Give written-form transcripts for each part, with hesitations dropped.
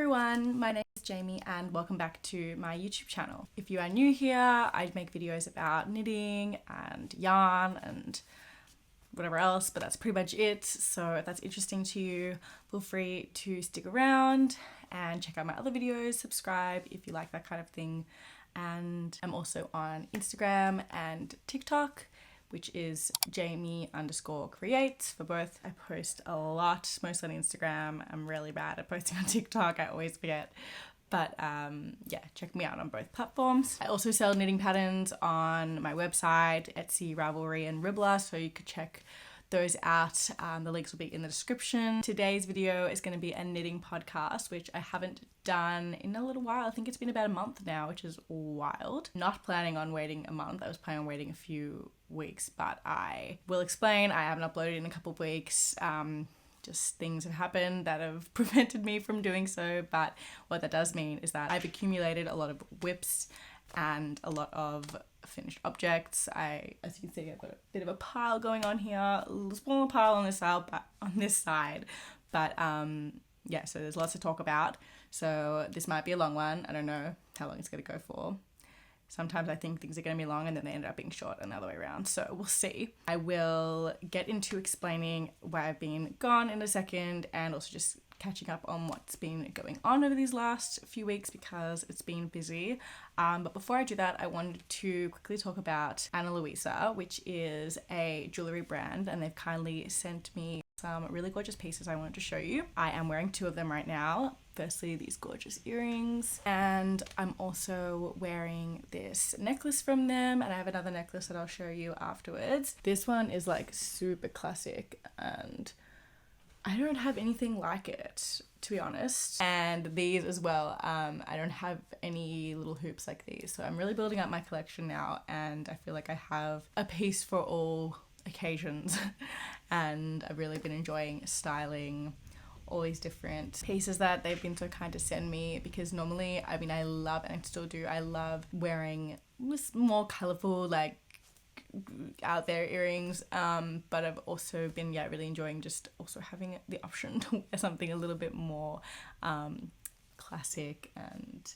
everyone, my name is Jamie and welcome back to my YouTube channel. If you are new here, I make videos about knitting and yarn and whatever else, but that's pretty much it. So if that's interesting to you, feel free to stick around and check out my other videos, subscribe if you like that kind of thing. And I'm also on Instagram and TikTok, which is Jamie_creates for both. I post a lot, mostly on Instagram. I'm really bad at posting on TikTok, I always forget. But yeah, check me out on both platforms. I also sell knitting patterns on my website, Etsy, Ravelry, and Ribbler, so you could check those out. The links will be in the description. Today's video is going to be a knitting podcast, which I haven't done in a little while. I think it's been about a month now, which is wild. Not planning on waiting a month. I was planning on waiting a few weeks, but I will explain. I haven't uploaded in a couple of weeks. Just things have happened that have prevented me from doing so, but what that does mean is that I've accumulated a lot of whips and a lot of finished objects. As you can see, I've got a bit of a pile going on here, a little smaller pile on this side, but yeah, so there's lots to talk about. So this might be a long one. I don't know how long it's going to go for. Sometimes I think things are going to be long and then they end up being short and the other way around. So we'll see. I will get into explaining why I've been gone in a second and also just catching up on what's been going on over these last few weeks because it's been busy. But before I do that, I wanted to quickly talk about LUISA, which is a jewelry brand, and they've kindly sent me some really gorgeous pieces I wanted to show you. I am wearing two of them right now. Firstly, these gorgeous earrings, and I'm also wearing this necklace from them, and I have another necklace that I'll show you afterwards. This one is like super classic and I don't have anything like it, to be honest. And these as well, I don't have any little hoops like these, so I'm really building up my collection now, and I feel like I have a piece for all occasions. And I've really been enjoying styling all these different pieces that they've been so kind to send me, because normally, I mean, I love, and I still do, I love wearing more colourful, like out there earrings, but I've also been really enjoying just also having the option to wear something a little bit more classic and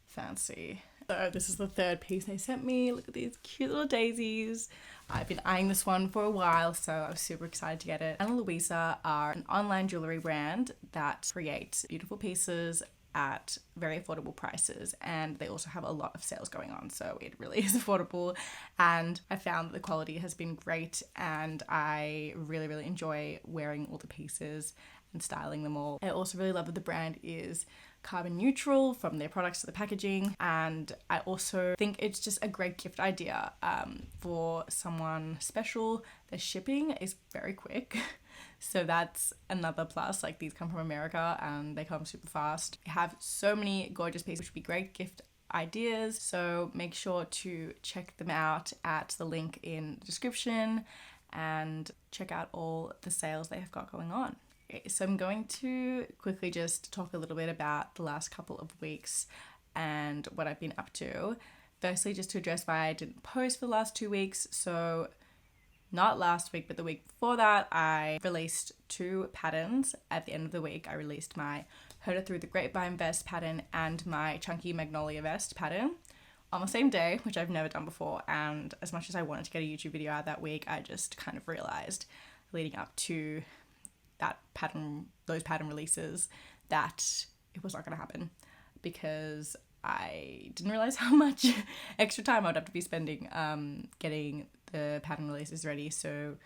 fancy. So this is the third piece they sent me. Look at these cute little daisies. I've been eyeing this one for a while, so I was super excited to get it. LUISA are an online jewelry brand that creates beautiful pieces at very affordable prices, and they also have a lot of sales going on, so it really is affordable, and I found that the quality has been great, and I really enjoy wearing all the pieces and styling them all. I also really love that the brand is carbon neutral, from their products to the packaging, and I also think it's just a great gift idea for someone special. The shipping is very quick. So that's another plus. Like, these come from America and they come super fast. They have so many gorgeous pieces, which would be great gift ideas. So make sure to check them out at the link in the description and check out all the sales they have got going on. Okay, so I'm going to quickly just talk a little bit about the last couple of weeks and what I've been up to. Firstly, just to address why I didn't post for the last 2 weeks. So not last week, but the week before that, I released 2 patterns. At the end of the week, I released my Heard It Through the Grapevine vest pattern and my Chunky Magnolia vest pattern on the same day, which I've never done before. And as much as I wanted to get a YouTube video out that week, I just kind of realized leading up to those pattern releases, that it was not going to happen, because I didn't realize how much extra time I would have to be spending getting the pattern releases ready. So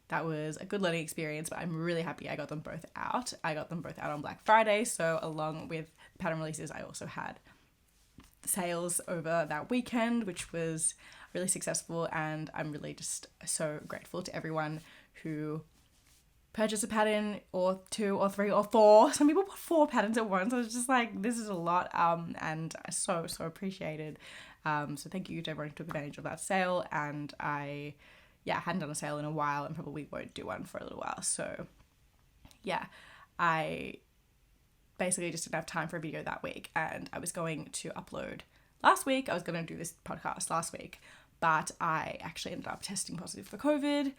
that was a good learning experience, but I'm really happy I got them both out. I got them both out on Black Friday, so along with pattern releases, I also had sales over that weekend, which was really successful, and I'm really just so grateful to everyone who purchase a pattern, or 2 or 3 or 4. Some people bought 4 patterns at once. I was just like, this is a lot, and so appreciated. So thank you to everyone who took advantage of that sale, and I hadn't done a sale in a while and probably won't do one for a little while. So yeah, I basically just didn't have time for a video that week, and I was going to upload last week. I was going to do this podcast last week, but I actually ended up testing positive for COVID.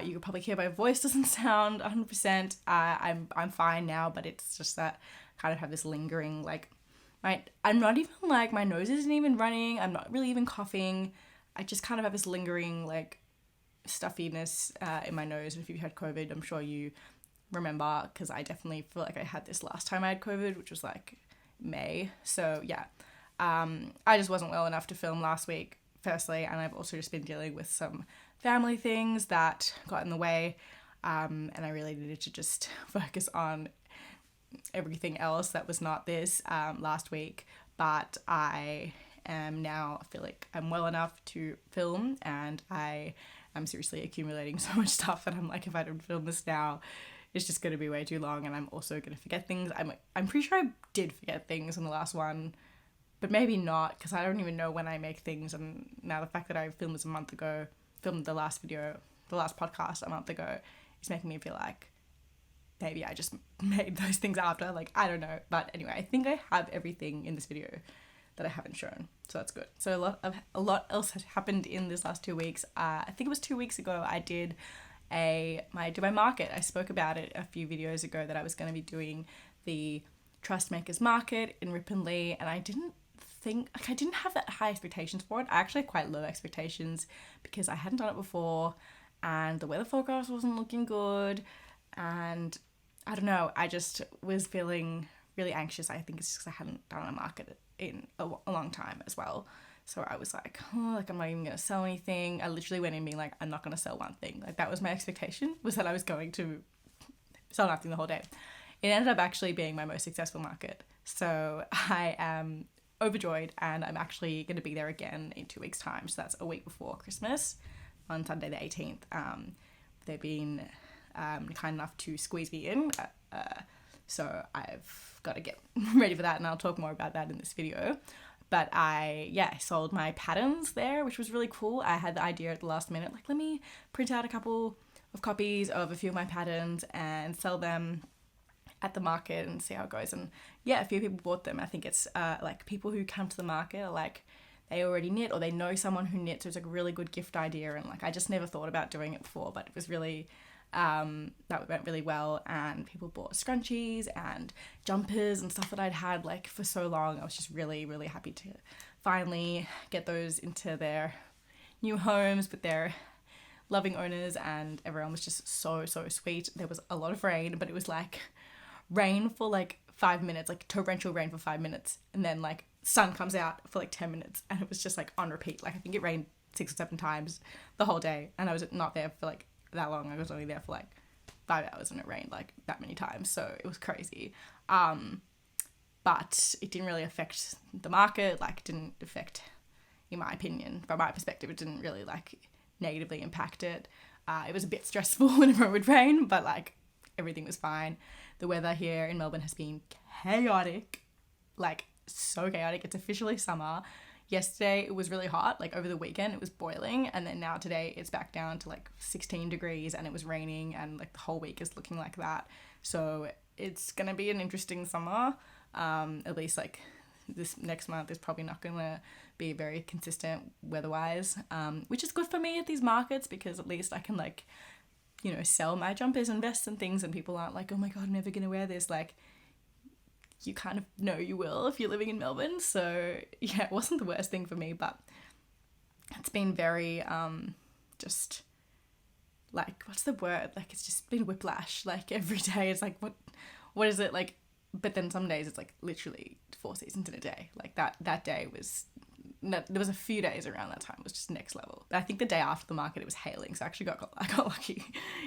You could probably hear my voice doesn't sound 100%. I'm fine now, but it's just that kind of have this lingering, like, I'm not even like, my nose isn't even running, I'm not really even coughing, I just kind of have this lingering like stuffiness in my nose. And if you've had COVID, I'm sure you remember, because I definitely feel like I had this last time I had COVID, which was like May. So yeah, I just wasn't well enough to film last week, firstly, and I've also just been dealing with some family things that got in the way, and I really needed to just focus on everything else that was not this last week. But I am now, I feel like I'm well enough to film, and I am seriously accumulating so much stuff that I'm like, if I don't film this now, it's just going to be way too long, and I'm also going to forget things. I'm pretty sure I did forget things in the last one, but maybe not, because I don't even know when I make things. And now the fact that I filmed this a month ago, filmed the last podcast a month ago, is making me feel like maybe I just made those things after. Like, I don't know. But anyway, I think I have everything in this video that I haven't shown, so that's good. So a lot else has happened in this last 2 weeks. I think it was 2 weeks ago I did my market. I spoke about it a few videos ago that I was going to be doing the Trust Makers Market in Ripon Lee, and I didn't have that high expectations for it. I actually had quite low expectations because I hadn't done it before, and the weather forecast wasn't looking good, and I don't know, I just was feeling really anxious. I think it's just because I hadn't done a market in a long time as well. So I was like, oh, like, I'm not even going to sell anything. I literally went in being like, I'm not going to sell one thing. Like, that was my expectation, was that I was going to sell nothing the whole day. It ended up actually being my most successful market. So I am overjoyed, and I'm actually going to be there again in 2 weeks' time. So that's a week before Christmas, on Sunday the 18th. They've been kind enough to squeeze me in. So I've got to get ready for that, and I'll talk more about that in this video. But I sold my patterns there, which was really cool. I had the idea at the last minute, like, let me print out a couple of copies of a few of my patterns and sell them at the market and see how it goes. And yeah, a few people bought them. I think it's like, people who come to the market are like, they already knit, or they know someone who knits, so it's like a really good gift idea. And like, I just never thought about doing it before, but it was really that went really well, and people bought scrunchies and jumpers and stuff that I'd had like for so long. I was just really, really happy to finally get those into their new homes with their loving owners, and everyone was just so sweet. There was a lot of rain, but it was like rain for like 5 minutes, like torrential rain for 5 minutes, and then like sun comes out for like 10 minutes, and it was just like on repeat. Like, I think it rained 6 or 7 times the whole day, and I was not there for like that long. I was only there for like 5 hours, and it rained like that many times, so it was crazy. But it didn't really affect the market. Like, it didn't affect, in my opinion, from my perspective, it didn't really like negatively impact it. It was a bit stressful whenever it would rain, but like, everything was fine. The weather here in Melbourne has been chaotic, like so chaotic. It's officially summer. Yesterday it was really hot, like over the weekend it was boiling, and then now today it's back down to like 16 degrees, and it was raining, and like the whole week is looking like that. So it's gonna be an interesting summer. At least like this next month is probably not gonna be very consistent weather-wise, which is good for me at these markets, because at least I can like, you know, sell my jumpers and vests and things, and people aren't like, oh my god, I'm never gonna wear this. Like, you kind of know you will if you're living in Melbourne. So yeah, it wasn't the worst thing for me, but it's been very just like, what's the word, like, it's just been whiplash. Like, every day it's like, what is it like? But then some days it's like literally 4 seasons in a day. Like that day was, there was a few days around that time was just next level. But I think the day after the market it was hailing, so I actually got lucky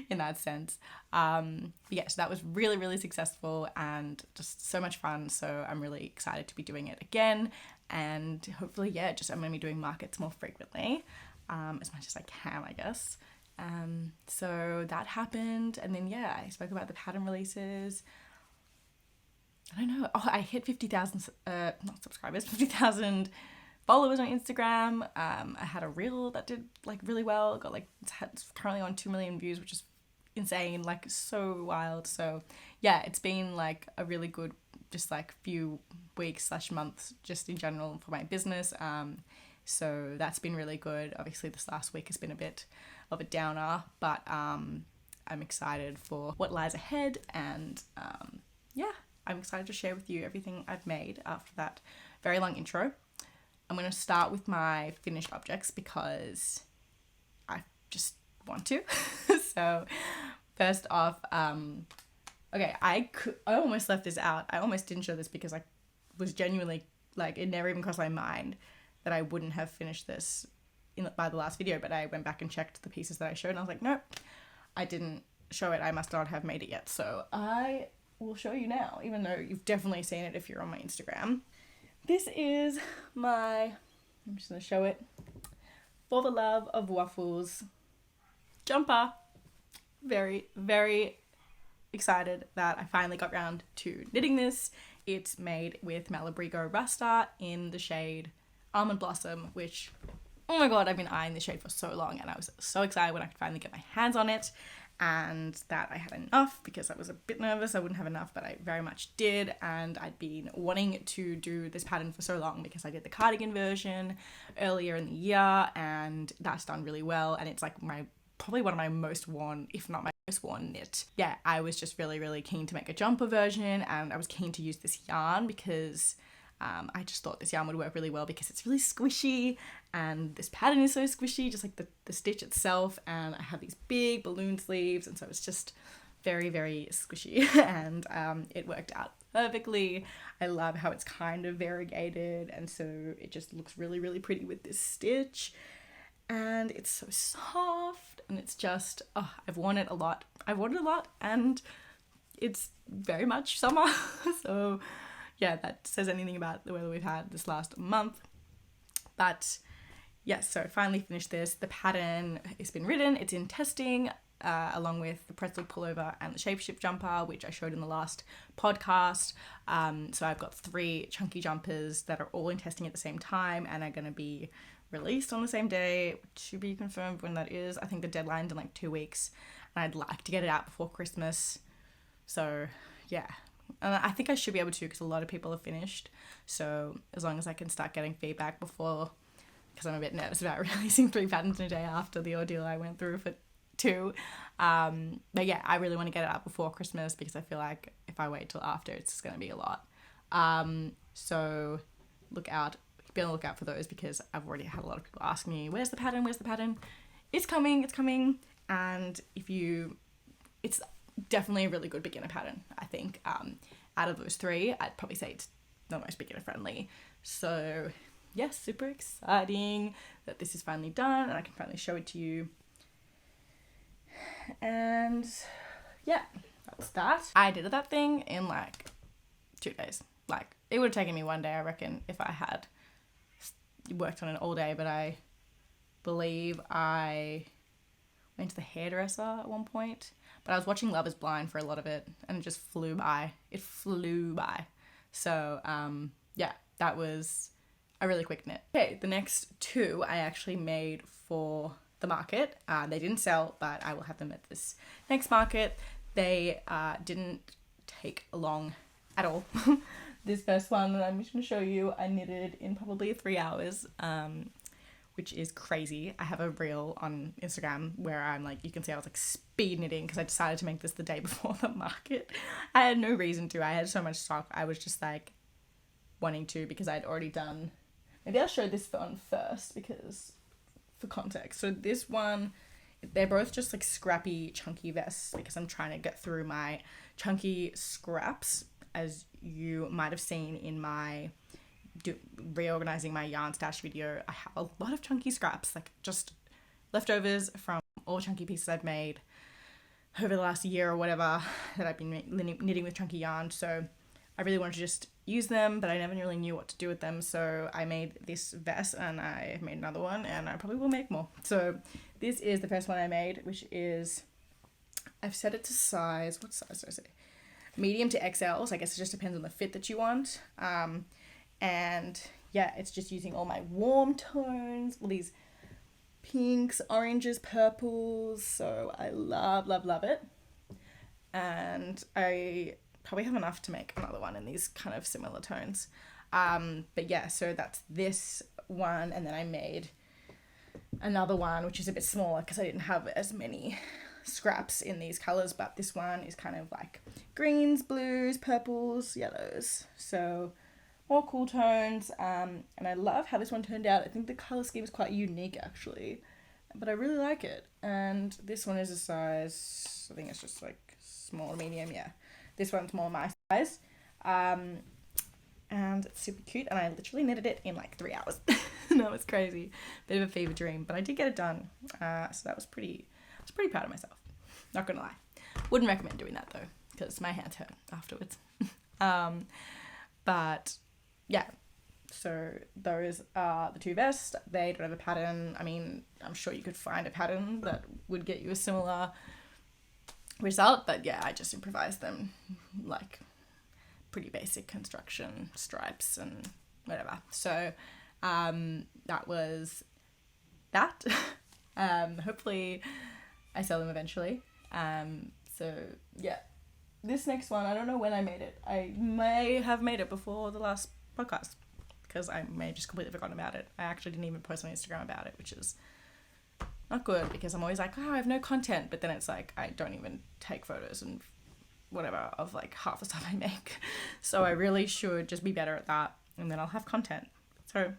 in that sense. Yeah, so that was really, really successful and just so much fun. So I'm really excited to be doing it again, and hopefully, yeah, just I'm gonna be doing markets more frequently, as much as I can, I guess. So that happened, and then yeah, I spoke about the pattern releases. I don't know. Oh, I hit 50,000 not subscribers, 50,000 followers on Instagram. I had a reel that did like really well. Got like, it's currently on 2 million views, which is insane, like so wild. So yeah, it's been like a really good just like few weeks / months just in general for my business. So that's been really good. Obviously this last week has been a bit of a downer, but I'm excited for what lies ahead, and yeah, I'm excited to share with you everything I've made after that very long intro. I'm going to start with my finished objects because I just want to. So first off, okay, I almost left this out. I almost didn't show this because I was genuinely, like, it never even crossed my mind that I wouldn't have finished this by the last video, but I went back and checked the pieces that I showed and I was like, nope, I didn't show it. I must not have made it yet. So I will show you now, even though you've definitely seen it if you're on my Instagram. This is my, I'm just going to show it, For the Love of Waffles jumper. Very, very excited that I finally got around to knitting this. It's made with Malabrigo Rasta in the shade Almond Blossom, which, oh my god, I've been eyeing this shade for so long, and I was so excited when I could finally get my hands on it, and that I had enough, because I was a bit nervous I wouldn't have enough, but I very much did. And I'd been wanting to do this pattern for so long because I did the cardigan version earlier in the year, and that's done really well, and it's like probably one of my most worn, if not my most worn knit. Yeah, I was just really, really keen to make a jumper version, and I was keen to use this yarn because I just thought this yarn would work really well because it's really squishy, and this pattern is so squishy, just like the stitch itself, and I have these big balloon sleeves, and so it's just very, very squishy, and it worked out perfectly. I love how it's kind of variegated, and so it just looks really, really pretty with this stitch, and it's so soft, and it's just, oh, I've worn it a lot, and it's very much summer. So yeah, that says anything about the weather we've had this last month. But yes, so I finally finished this. The pattern has been written, it's in testing, along with the pretzel pullover and the shapeshift jumper, which I showed in the last podcast. So I've got 3 chunky jumpers that are all in testing at the same time and are going to be released on the same day, to be confirmed when that is. I think the deadline's in like 2 weeks, and I'd like to get it out before Christmas. So yeah, and I think I should be able to, because a lot of people have finished. So as long as I can start getting feedback before, because I'm a bit nervous about releasing 3 patterns in a day after the ordeal I went through for 2. But yeah, I really want to get it out before Christmas, because I feel like if I wait till after, it's just going to be a lot. So be on the lookout for those, because I've already had a lot of people ask me, where's the pattern? It's coming. And it's definitely a really good beginner pattern, I think. Out of those 3, I'd probably say it's the most beginner friendly. So yes, super exciting that this is finally done and I can finally show it to you. And yeah, that's that. I did that thing in like 2 days. Like, it would have taken me 1 day, I reckon, if I had worked on it all day, but I believe I went to the hairdresser at one point, but I was watching Love is Blind for a lot of it, and it just flew by. So yeah, that was a really quick knit. Okay, the next 2 I actually made for the market. They didn't sell, but I will have them at this next market. They didn't take long at all. This first one that I'm just going to show you, I knitted in probably 3 hours, which is crazy. I have a reel on Instagram where I'm like, you can see I was like speed knitting because I decided to make this the day before the market. I had no reason to. I had so much stock. I was just like wanting to, because I'd already done, maybe I'll show this one first because for context. So this one, they're both just like scrappy chunky vests, because I'm trying to get through my chunky scraps. As you might have seen in my reorganizing my yarn stash video, I have a lot of chunky scraps, like just leftovers from all chunky pieces I've made over the last year or whatever that I've been knitting with chunky yarn. So I really wanted to just use them, but I never really knew what to do with them. So I made this vest, and I made another one, and I probably will make more. So this is the first one I made, which is, I've set it to size, what size did I say? Medium to XL, so I guess it just depends on the fit that you want. And yeah, it's just using all my warm tones, all these pinks, oranges, purples, so I love it. And I probably have enough to make another one in these kind of similar tones. But yeah, so that's this one, and then I made another one which is a bit smaller because I didn't have as many scraps in these colors, but this one is kind of like greens, blues, purples, yellows. So more cool tones, and I love how this one turned out. I think the color scheme is quite unique actually, but I really like it. And this one is a size, I think it's just like small to medium, yeah. This one's more my size. And it's super cute, and I literally knitted it in like 3 hours. That was crazy. Bit of a fever dream, but I did get it done. So that was I was pretty proud of myself. Not gonna lie. Wouldn't recommend doing that though, because my hands hurt afterwards. But yeah, so those are the two vests. They don't have a pattern. I mean, I'm sure you could find a pattern that would get you a similar result, but yeah, I just improvised them, like pretty basic construction, stripes and whatever. So that was that. Hopefully I sell them eventually. So yeah, this next one, I don't know when I made it. I may have made it before the last podcast, because I may have just completely forgotten about it. I actually didn't even post on Instagram about it, which is not good, because I'm always like, oh, I have no content, but then it's like I don't even take photos and whatever of like half the stuff I make. So I really should just be better at that, and then I'll have content. So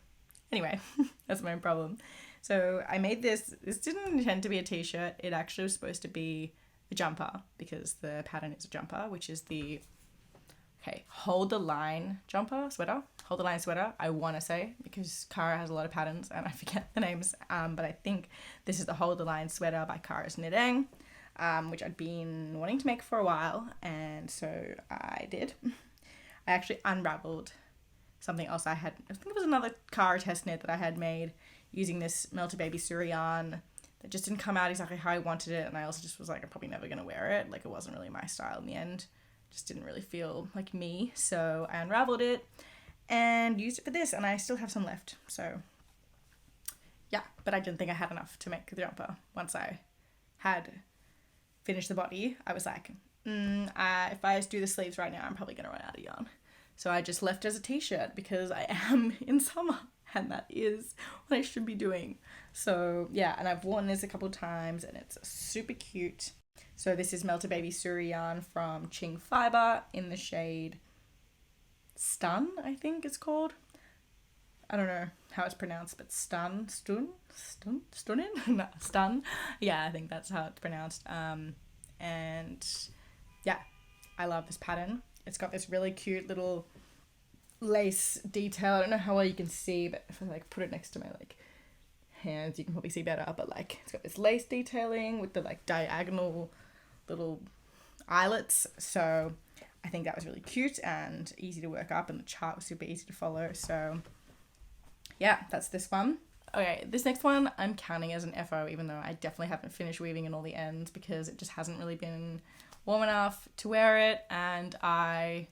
anyway, that's my problem. So I made this didn't intend to be a t-shirt. It actually was supposed to be a jumper, because the pattern is a jumper, which is the hold the line sweater, I want to say, because Cara has a lot of patterns and I forget the names, but I think this is the hold the line sweater by Cara's Knitting, which I'd been wanting to make for a while, and so I did. I actually unraveled something else I think it was another Cara test knit that I had made using this Melted Baby Suri yarn that just didn't come out exactly how I wanted it, and I also just was like, I'm probably never going to wear it. Like, it wasn't really my style in the end. Just didn't really feel like me, so I unraveled it and used it for this, and I still have some left. So yeah, but I didn't think I had enough to make the jumper. Once I had finished the body, I was like, if I just do the sleeves right now, I'm probably going to run out of yarn. So I just left it as a t-shirt, because I am in summer and that is what I should be doing. So yeah, and I've worn this a couple times and it's super cute. So this is Melted Baby Suri yarn from Ching Fiber in the shade Stun, I think it's called. I don't know how it's pronounced, but Stun. No, Stun. Yeah, I think that's how it's pronounced. And yeah, I love this pattern. It's got this really cute little lace detail. I don't know how well you can see, but if I like put it next to my like hands, you can probably see better. But like, it's got this lace detailing with the like diagonal little eyelets. So I think that was really cute and easy to work up, and the chart was super easy to follow. So yeah, that's this one. Okay, this next one I'm counting as an FO, even though I definitely haven't finished weaving in all the ends, because it just hasn't really been warm enough to wear it, and I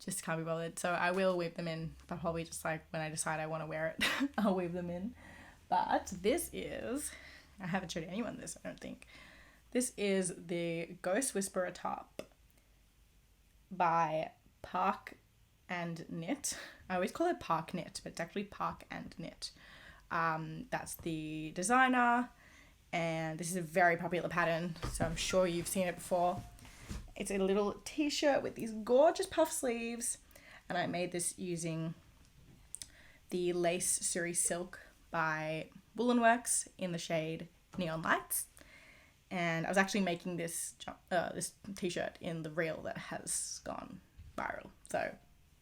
just can't be bothered. So I will weave them in, but probably just like when I decide I want to wear it, I'll weave them in. But this is, I haven't showed anyone this, I don't think. This is the Ghost Whisperer top by Park and Knit. I always call it Park Knit, but it's actually Park and Knit. That's the designer, and this is a very popular pattern, so I'm sure you've seen it before. It's a little t-shirt with these gorgeous puff sleeves, and I made this using the Lace Suri Silk by Woolen Works in the shade Neon Lights. And I was actually making this t-shirt in the reel that has gone viral. So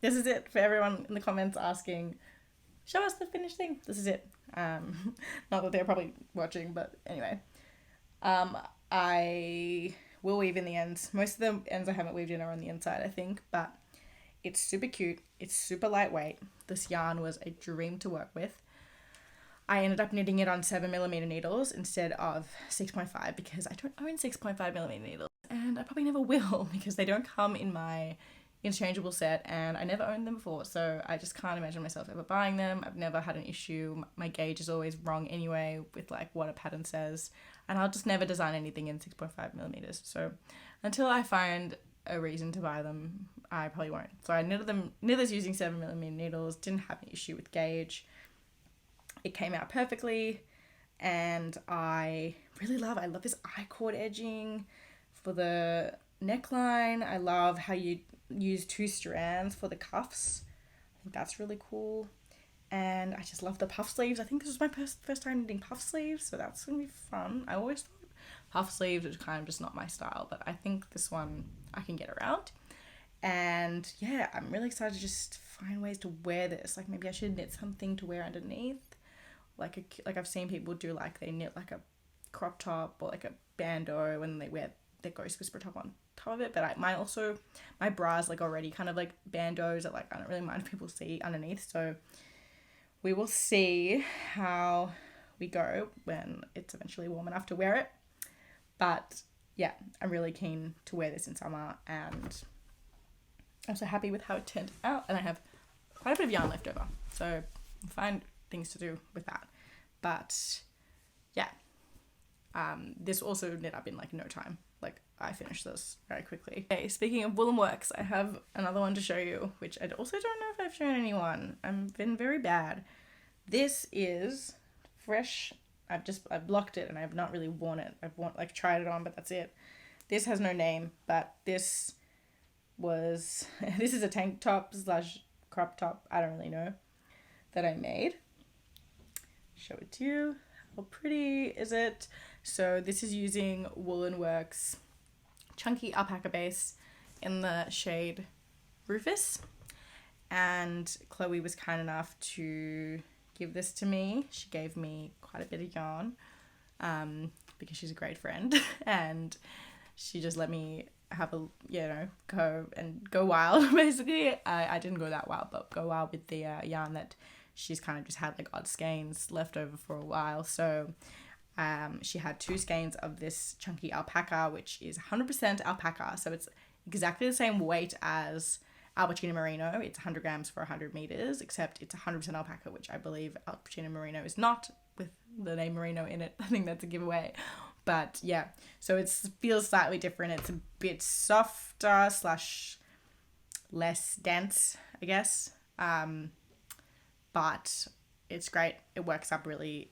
this is it for everyone in the comments asking, show us the finished thing. This is it. Not that they're probably watching, but anyway. I will weave in the ends. Most of the ends I haven't weaved in are on the inside, I think, but it's super cute. It's super lightweight. This yarn was a dream to work with. I ended up knitting it on 7mm needles instead of 6.5, because I don't own 6.5mm needles, and I probably never will, because they don't come in my interchangeable set, and I never owned them before, so I just can't imagine myself ever buying them. I've never had an issue. My gauge is always wrong anyway with like what a pattern says, and I'll just never design anything in 6.5mm. So until I find a reason to buy them, I probably won't. So I knitted this using 7mm needles, didn't have an issue with gauge. It came out perfectly, and I love this I-cord edging for the neckline. I love how you use 2 strands for the cuffs. I think that's really cool. And I just love the puff sleeves. I think this was my first time knitting puff sleeves, so that's gonna be fun. I always thought puff sleeves was kind of just not my style, but I think this one I can get around. And yeah, I'm really excited to just find ways to wear this. Like maybe I should knit something to wear underneath. Like I've seen people do, like they knit like a crop top or like a bandeau and they wear their Ghost Whisperer top on top of it. But my bra's like already kind of like bandeaus that like I don't really mind if people see underneath. So we will see how we go when it's eventually warm enough to wear it. But yeah, I'm really keen to wear this in summer, and I'm so happy with how it turned out. And I have quite a bit of yarn left over, so I'll find things to do with that. But yeah, this also knit up in like no time. Like I finished this very quickly. Okay, speaking of Woolen Works, I have another one to show you, which I also don't know if I've shown anyone. I've been very bad. This is fresh. I've blocked it and I've not really worn it. I've tried it on, but that's it. This has no name, but this is a tank top / crop top, I don't really know, that I made. Show it to you. How pretty is it? So this is using Woolen Works chunky alpaca base in the shade Rufus, and Chloe was kind enough to give this to me. She gave me quite a bit of yarn because she's a great friend and she just let me have a, go wild basically. I didn't go that wild, but go wild with the yarn that she's kind of just had like odd skeins left over for a while. So she had 2 skeins of this chunky alpaca, which is 100% alpaca, so it's exactly the same weight as Alpacino Merino. It's 100 grams for 100 meters, except it's 100% alpaca, which I believe Alpacino Merino is not, with the name Merino in it. I think that's a giveaway. But yeah, so it feels slightly different. It's a bit softer / less dense, I guess. But it's great. It works up really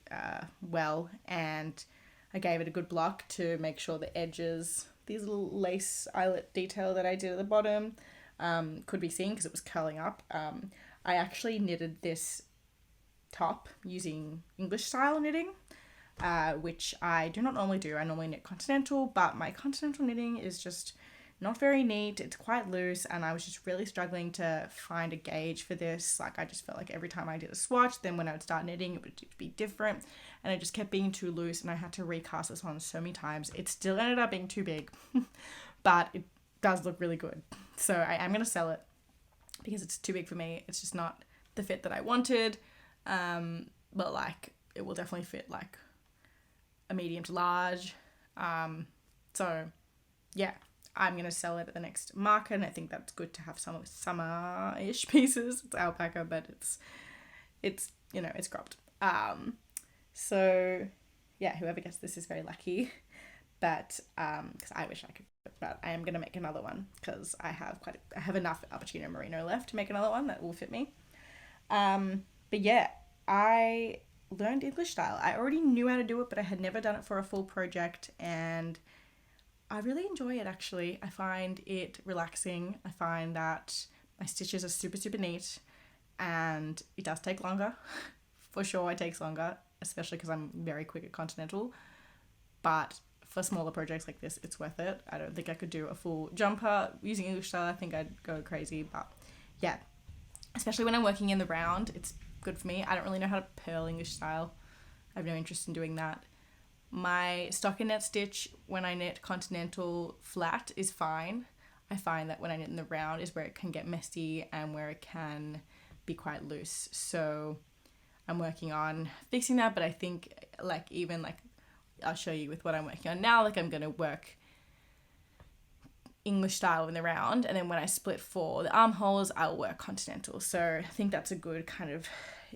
well, and I gave it a good block to make sure the edges, these little lace eyelet detail that I did at the bottom, could be seen because it was curling up. I actually knitted this top using English style knitting, which I do not normally do. I normally knit continental, but my continental knitting is just not very neat. It's quite loose, and I was just really struggling to find a gauge for this. Like I just felt like every time I did a swatch, then when I would start knitting, it would be different, and it just kept being too loose, and I had to recast this on so many times. It still ended up being too big, but it does look really good. So I am going to sell it because it's too big for me. It's just not the fit that I wanted, but like it will definitely fit like a medium to large. So yeah, I'm going to sell it at the next market, and I think that's good to have some summer-ish pieces. It's alpaca, but it's cropped. So yeah, whoever gets this is very lucky, but because I wish I could, but I am going to make another one because I have enough Alpacino Merino left to make another one that will fit me. But yeah, I learned English style. I already knew how to do it, but I had never done it for a full project, and I really enjoy it actually. I find it relaxing. I find that my stitches are super, super neat, and it does take longer. For sure it takes longer, especially because I'm very quick at continental, but for smaller projects like this, it's worth it. I don't think I could do a full jumper using English style. I think I'd go crazy, but yeah, especially when I'm working in the round, it's good for me. I don't really know how to purl English style. I have no interest in doing that. My stockinette stitch when I knit continental flat is fine. I find that when I knit in the round is where it can get messy and where it can be quite loose. So I'm working on fixing that, but I think I'll show you with what I'm working on now. Like I'm going to work English style in the round, and then when I split for the armholes, I'll work continental. So I think that's a good kind of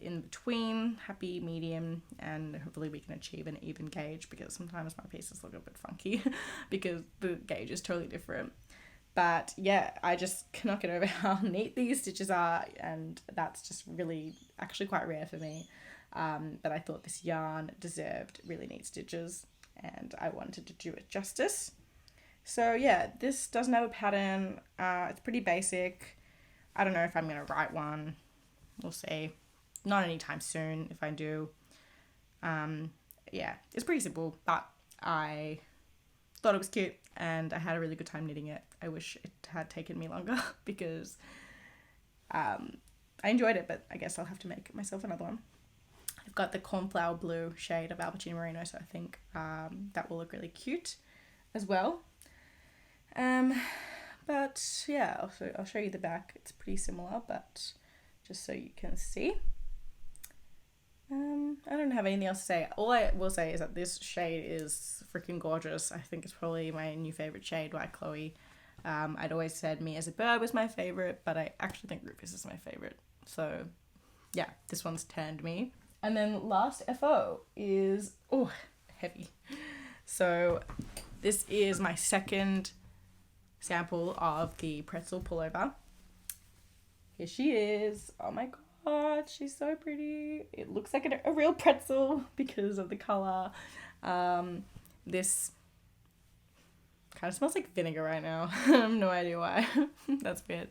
in between, happy medium, and hopefully we can achieve an even gauge, because sometimes my pieces look a bit funky because the gauge is totally different. But yeah, I just cannot get over how neat these stitches are, and that's just really actually quite rare for me. but I thought this yarn deserved really neat stitches and I wanted to do it justice. So yeah, this doesn't have a pattern. It's pretty basic. I don't know if I'm going to write one. We'll see. Not anytime soon if I do. Yeah, it's pretty simple, but I thought it was cute and I had a really good time knitting it. I wish it had taken me longer because I enjoyed it, but I guess I'll have to make myself another one. I've got the cornflower blue shade of Albertine Merino, so I think that will look really cute as well. But yeah, I'll show you the back. It's pretty similar, but just so you can see. I don't have anything else to say. All I will say is that this shade is freaking gorgeous. I think it's probably my new favorite shade by Chloe. I'd always said Me as a Bird was my favorite, but I actually think Rufus is my favorite. So yeah, this one's turned me. And then last FO is, oh, heavy. So this is my second sample of the pretzel pullover. Here she is. Oh my god, she's so pretty. It looks like a real pretzel because of the color. This kind of smells like vinegar right now. I have no idea why. That's weird.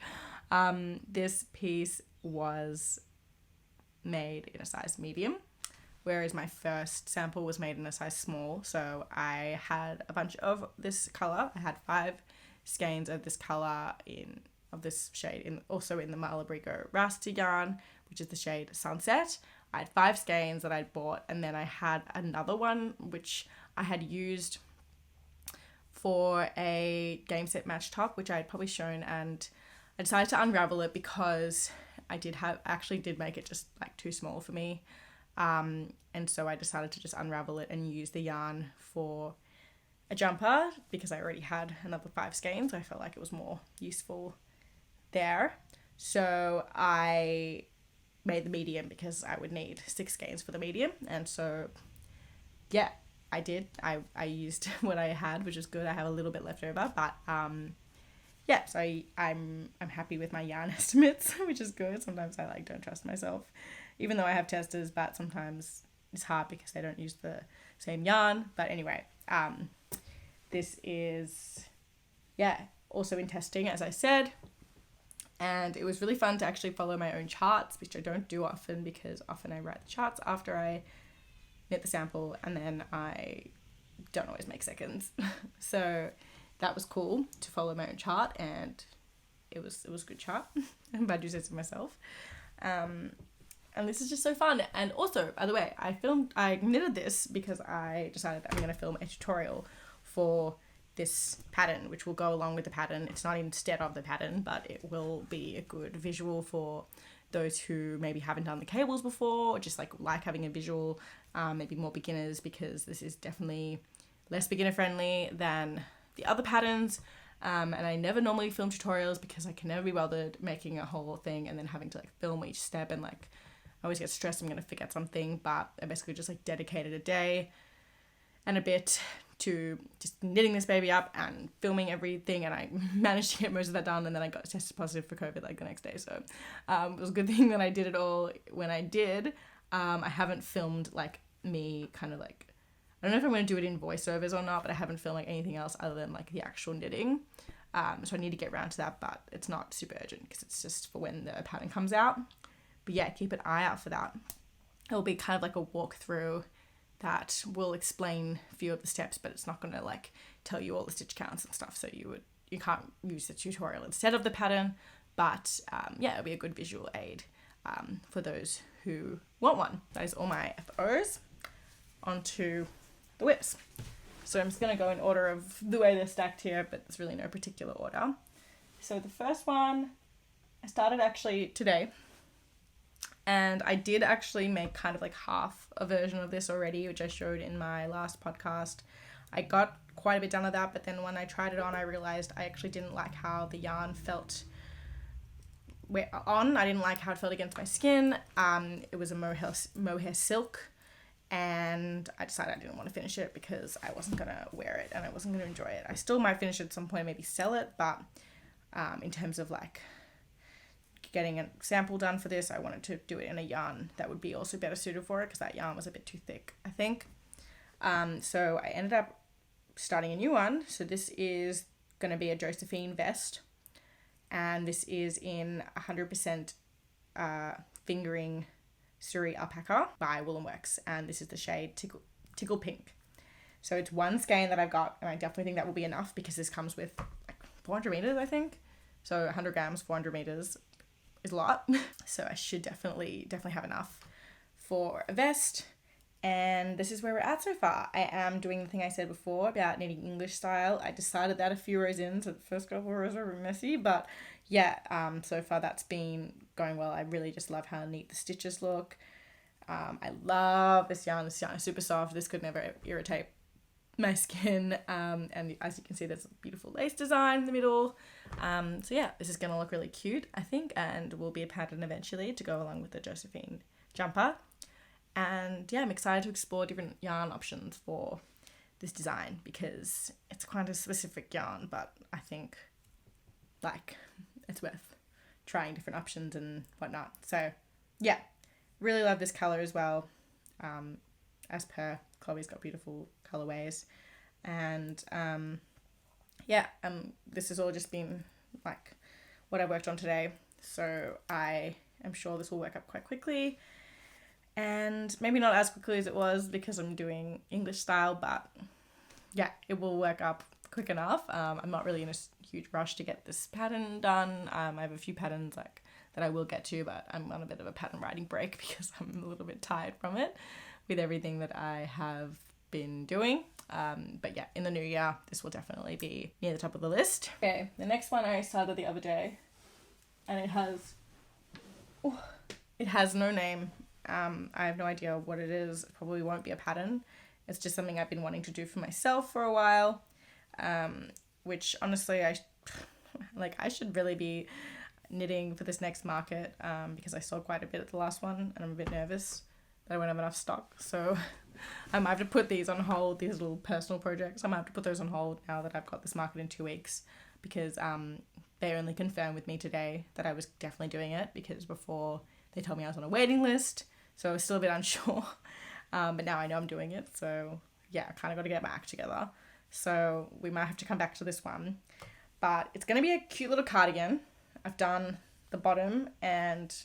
This piece was made in a size medium, whereas my first sample was made in a size small. So I had a bunch of this color. I had 5 skeins of this color of this shade also in the Malabrigo Rasta yarn, which is the shade Sunset. I had 5 skeins that I'd bought, and then I had another one which I had used for a game set match top, which I had probably shown, and I decided to unravel it because I actually did make it just like too small for me. And so I decided to just unravel it and use the yarn for a jumper because I already had another 5 skeins. I felt like it was more useful there. So I made the medium because I would need 6 skeins for the medium. And so, yeah, I did. I used what I had, which is good. I have a little bit left over, but yeah, so I'm happy with my yarn estimates, which is good. Sometimes I don't trust myself, even though I have testers, but sometimes it's hard because they don't use the same yarn. But anyway, this is, yeah, also in testing, as I said, and it was really fun to actually follow my own charts, which I don't do often because often I write the charts after I knit the sample and then I don't always make seconds. So that was cool to follow my own chart, and it was a good chart. I'm glad you said to myself. And this is just so fun. And also, by the way, I knitted this because I decided that I'm going to film a tutorial for this pattern, which will go along with the pattern. It's not instead of the pattern, but it will be a good visual for those who maybe haven't done the cables before, or just like having a visual, maybe more beginners, because this is definitely less beginner friendly than the other patterns. And I never normally film tutorials because I can never be bothered making a whole thing and then having to film each step, and I always get stressed I'm going to forget something. But I basically just dedicated a day and a bit to just knitting this baby up and filming everything, and I managed to get most of that done, and then I got tested positive for COVID the next day. So it was a good thing that I did it all when I did. I haven't filmed me kind of I don't know if I'm going to do it in voiceovers or not, but I haven't filmed anything else other than the actual knitting. So I need to get around to that, but it's not super urgent because it's just for when the pattern comes out. But yeah, keep an eye out for that. It'll be kind of a walkthrough that will explain a few of the steps, but it's not going to tell you all the stitch counts and stuff. So you can't use the tutorial instead of the pattern, but yeah, it'll be a good visual aid for those who want one. That is all my FOs. Onto the whips. So I'm just going to go in order of the way they're stacked here, but there's really no particular order. So the first one, I started actually today, and I did actually make kind of half a version of this already, which I showed in my last podcast. I got quite a bit done of that, but then when I tried it on, I realized I actually didn't like how the yarn felt on. I didn't like how it felt against my skin. It was a mohair silk, and I decided I didn't want to finish it because I wasn't going to wear it and I wasn't going to enjoy it. I still might finish it at some point, maybe sell it, but in terms of getting a sample done for this, I wanted to do it in a yarn that would be also better suited for it because that yarn was a bit too thick, I think. So I ended up starting a new one. So this is going to be a Josephine vest, and this is in 100% fingering Suri alpaca by Woolworks, and this is the shade Tickle Pink. So it's one skein that I've got, and I definitely think that will be enough because this comes with like 400 meters, I think. So 100 grams, 400 meters is a lot. So I should definitely have enough for a vest. And this is where we're at so far. I am doing the thing I said before about knitting English style. I decided that a few rows in, so the first couple of rows are messy, but yeah, so far that's been going well. I really just love how neat the stitches look. I love this yarn. This yarn is super soft. This could never irritate my skin. And as you can see, there's a beautiful lace design in the middle. So yeah, this is going to look really cute, I think, and will be a pattern eventually to go along with the Josephine jumper. And yeah, I'm excited to explore different yarn options for this design because it's quite a specific yarn, but I think like it's worth trying different options and whatnot. So yeah, really love this color as well. As per, Chloe's got beautiful colorways, and this has all just been like what I worked on today. So I am sure this will work up quite quickly. And maybe not as quickly as it was because I'm doing English style, but yeah, it will work up quick enough. I'm not really in a huge rush to get this pattern done. I have a few patterns like that I will get to, but I'm on a bit of a pattern writing break because I'm a little bit tired from it with everything that I have been doing. But yeah, in the new year, this will definitely be near the top of the list. Okay, the next one I started the other day, and it has no name. I have no idea what it is. It probably won't be a pattern. It's just something I've been wanting to do for myself for a while, which honestly I should really be knitting for this next market because I sold quite a bit at the last one and I'm a bit nervous that I won't have enough stock. So I might have to put these on hold, these little personal projects. I might have to put those on hold now that I've got this market in 2 weeks because they only confirmed with me today that I was definitely doing it because before they told me I was on a waiting list. So I was still a bit unsure, but now I know I'm doing it. So yeah, I kind of got to get my act together. So we might have to come back to this one, but it's going to be a cute little cardigan. I've done the bottom and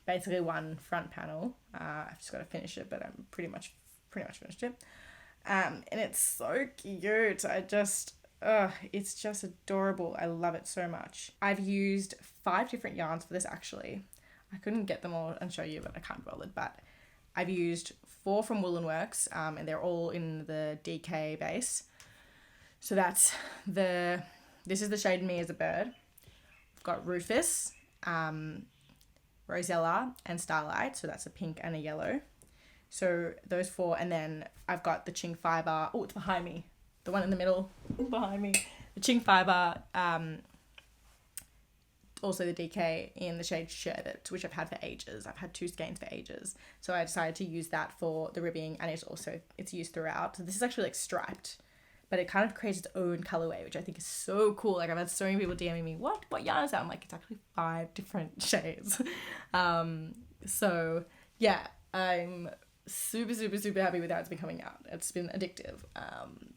basically one front panel. I've just got to finish it, but I'm pretty much finished it. And it's so cute. It's just adorable. I love it so much. I've used 5 different yarns for this actually. I couldn't get them all and show you, but I can't be bothered. But I've used 4 from Woolworks, and they're all in the DK base. So this is the shade Me as a Bird. We've got Rufus, Rosella, and Starlight. So that's a pink and a yellow. So those 4, and then I've got the Ching Fiber. Oh, it's behind me. The one in the middle behind me. The Ching Fiber, also the DK in the shade Sherbet, which I've had for ages. I've had 2 skeins for ages. So I decided to use that for the ribbing, and it's used throughout. So this is actually like striped, but it kind of creates its own colorway, which I think is so cool. Like I've had so many people DMing me, what yarn is that? I'm like, it's actually 5 different shades. So yeah, I'm super happy with how it's been coming out. It's been addictive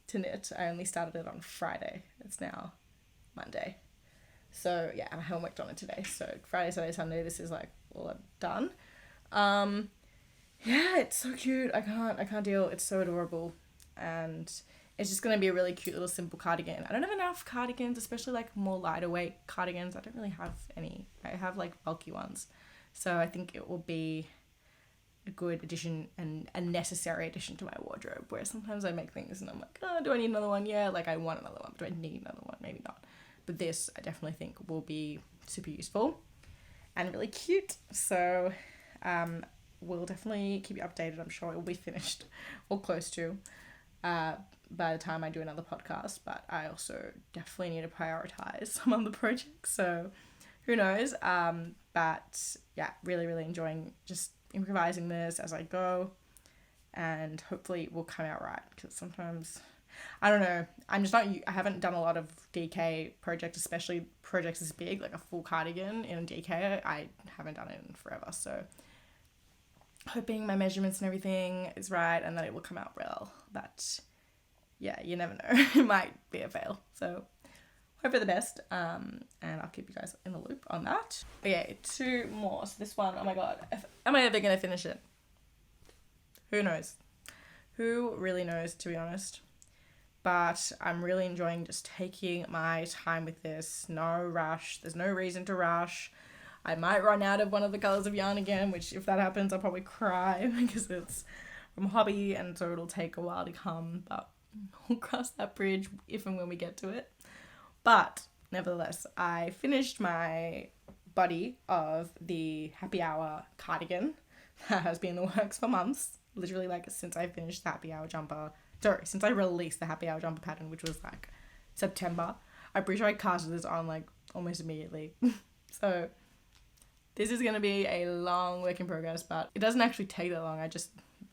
to knit. I only started it on Friday. It's now Monday. So yeah, and I haven't worked on it today. So Friday, Saturday, Sunday, this is like all I've done. Yeah, it's so cute. I can't deal. It's so adorable. And it's just going to be a really cute little simple cardigan. I don't have enough cardigans, especially like more lighter weight cardigans. I don't really have any. I have like bulky ones. So I think it will be a good addition and a necessary addition to my wardrobe, where sometimes I make things and I'm like, oh, do I need another one? Yeah, like I want another one, but do I need another one? Maybe not. But this I definitely think will be super useful and really cute. So we'll definitely keep you updated. I'm sure it will be finished or close to by the time I do another podcast, but I also definitely need to prioritize some of the projects. So who knows? But yeah, really enjoying just improvising this as I go, and hopefully it will come out right, because sometimes I don't know. I'm just not, I haven't done a lot of DK projects, especially projects this big, like a full cardigan in DK. I haven't done it in forever. So hoping my measurements and everything is right and that it will come out well. But yeah, you never know. It might be a fail. So hope for the best. And I'll keep you guys in the loop on that. Okay, 2 more. So this one, oh my God. Am I ever going to finish it? Who knows? Who really knows, to be honest? But I'm really enjoying just taking my time with this. No rush. There's no reason to rush. I might run out of one of the colours of yarn again, which if that happens, I'll probably cry because it's from hobby and so it'll take a while to come. But we'll cross that bridge if and when we get to it. But nevertheless, I finished my body of the happy hour cardigan that has been in the works for months. Literally like since I finished the happy hour jumper. Sorry, since I released the happy hour jumper pattern, which was like September. I'm pretty sure I casted this on like almost immediately. So this is going to be a long work in progress, but it doesn't actually take that long. I just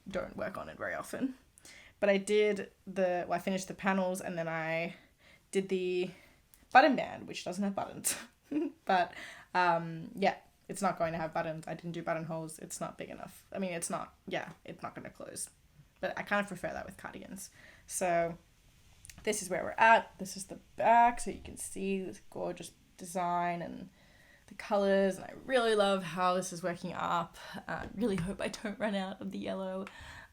don't work on it very often. But I did I finished the panels and then I did the button band, which doesn't have buttons. But yeah, it's not going to have buttons. I didn't do buttonholes. It's not big enough. I mean, it's not going to close. But I kind of prefer that with cardigans. So this is where we're at. This is the back, so you can see this gorgeous design and the colours. And I really love how this is working up. I really hope I don't run out of the yellow.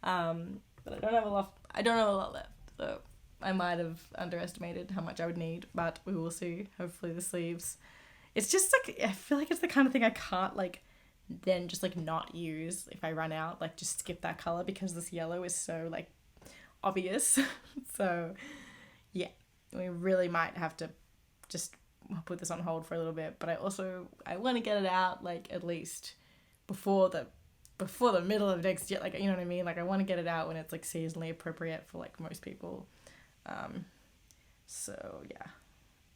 But I don't have a lot left. So I might have underestimated how much I would need, but we will see. Hopefully the sleeves. It's just like, I feel like it's the kind of thing I can't like then just like not use if I run out, like just skip that color because this yellow is so like obvious. So yeah, we really might have to just put this on hold for a little bit, but I want to get it out like at least before the middle of next year, like, you know what I mean? Like I want to get it out when it's like seasonally appropriate for like most people. So yeah,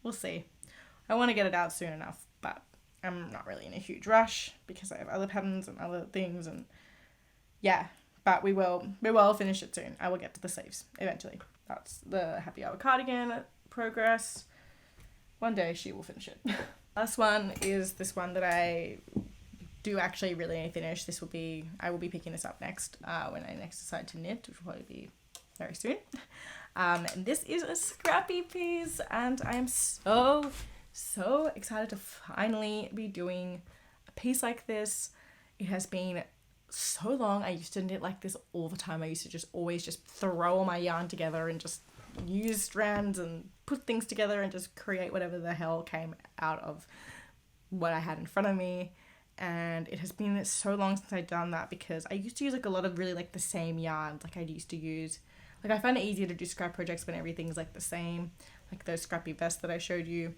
we'll see. I want to get it out soon enough, but I'm not really in a huge rush because I have other patterns and other things, and yeah, but we will finish it soon. I will get to the sleeves eventually. That's the happy hour cardigan progress. One day she will finish it. Last one is this one that I do actually really finish. I will be picking this up next when I next decide to knit, which will probably be very soon. And this is a scrappy piece, and I am so excited to finally be doing a piece like this. It has been so long. I used to knit like this all the time. I used to just always just throw all my yarn together and just use strands and put things together and just create whatever the hell came out of what I had in front of me. And it has been so long since I'd done that because I used to use like a lot of really like the same yarns. Like I used to use, like I find it easier to do scrap projects when everything's like the same, like those scrappy vests that I showed you.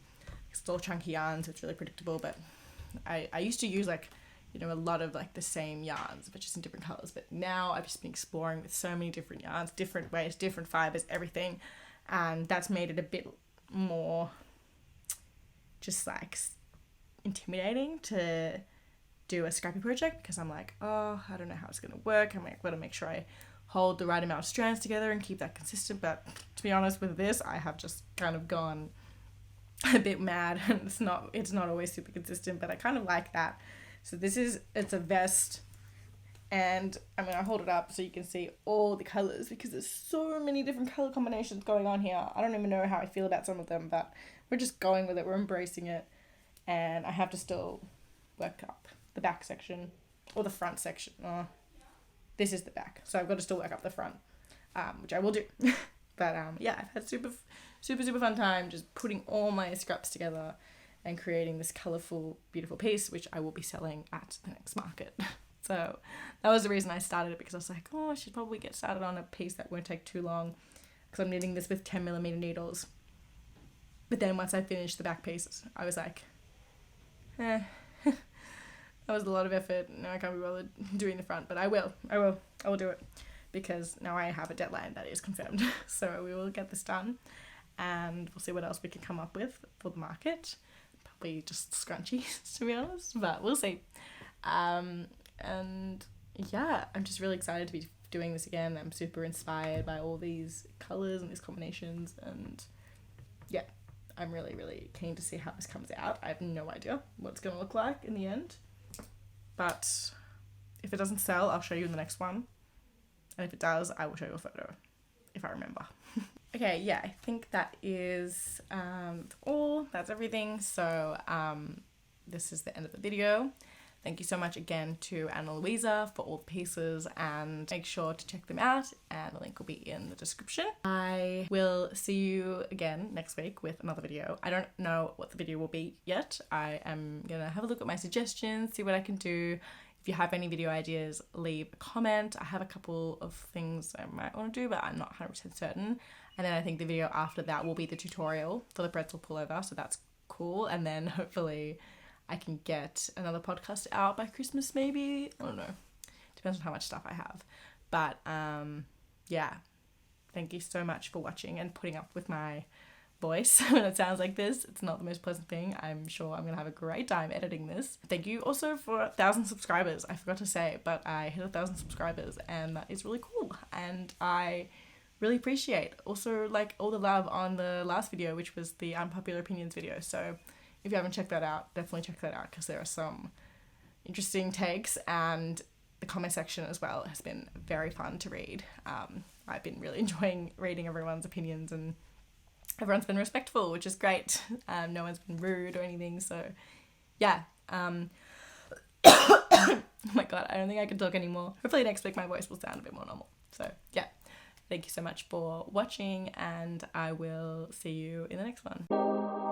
It's all chunky yarns, it's really predictable, but I used to use like, you know, a lot of like the same yarns, but just in different colors. But now I've just been exploring with so many different yarns, different ways, different fibers, everything. And that's made it a bit more just like intimidating to do a scrappy project because I'm like, oh, I don't know how it's going to work. I'm like, got to make sure I hold the right amount of strands together and keep that consistent. But to be honest with this, I have just kind of gone a bit mad, and it's not always super consistent, but I kind of like that. So it's a vest, and I'm going to hold it up so you can see all the colors because there's so many different color combinations going on here. I don't even know how I feel about some of them, but we're just going with it. We're embracing it, and I have to still work up the back section or the front section. This is the back, so I've got to still work up the front, which I will do. But yeah, I've had super fun time just putting all my scraps together and creating this colourful, beautiful piece, which I will be selling at the next market. So that was the reason I started it, because I was like, oh, I should probably get started on a piece that won't take too long, because I'm knitting this with 10mm needles. But then once I finished the back piece, I was like, that was a lot of effort. No, I can't be bothered doing the front, but I will do it, because now I have a deadline that is confirmed. So we will get this done, and we'll see what else we can come up with for the market. Probably just scrunchies, to be honest, but we'll see. And yeah, I'm just really excited to be doing this again. I'm super inspired by all these colours and these combinations, and yeah, I'm really, really keen to see how this comes out. I have no idea what it's going to look like in the end, but if it doesn't sell, I'll show you in the next one, and if it does, I will show you a photo, if I remember. Okay, yeah, I think that is all. That's everything. So this is the end of the video. Thank you so much again to LUISA for all the pieces, and make sure to check them out, and the link will be in the description. I will see you again next week with another video. I don't know what the video will be yet. I am gonna have a look at my suggestions, see what I can do. If you have any video ideas, leave a comment. I have a couple of things I might want to do, but I'm not 100% certain. And then I think the video after that will be the tutorial for the pretzel pullover, so that's cool. And then hopefully I can get another podcast out by Christmas, maybe. I don't know. Depends on how much stuff I have. But yeah, thank you so much for watching and putting up with my voice when it sounds like this. It's not the most pleasant thing. I'm sure I'm gonna have a great time editing this. Thank you also for 1,000 subscribers. I forgot to say, but I hit 1,000 subscribers, and that is really cool, and I really appreciate also like all the love on the last video, which was the unpopular opinions video. So if you haven't checked that out, definitely check that out, because there are some interesting takes, and the comment section as well has been very fun to read. I've been really enjoying reading everyone's opinions, and everyone's been respectful, which is great. No one's been rude or anything, so yeah. Oh my god, I don't think I can talk anymore. Hopefully next week my voice will sound a bit more normal. So yeah, thank you so much for watching, and I will see you in the next one.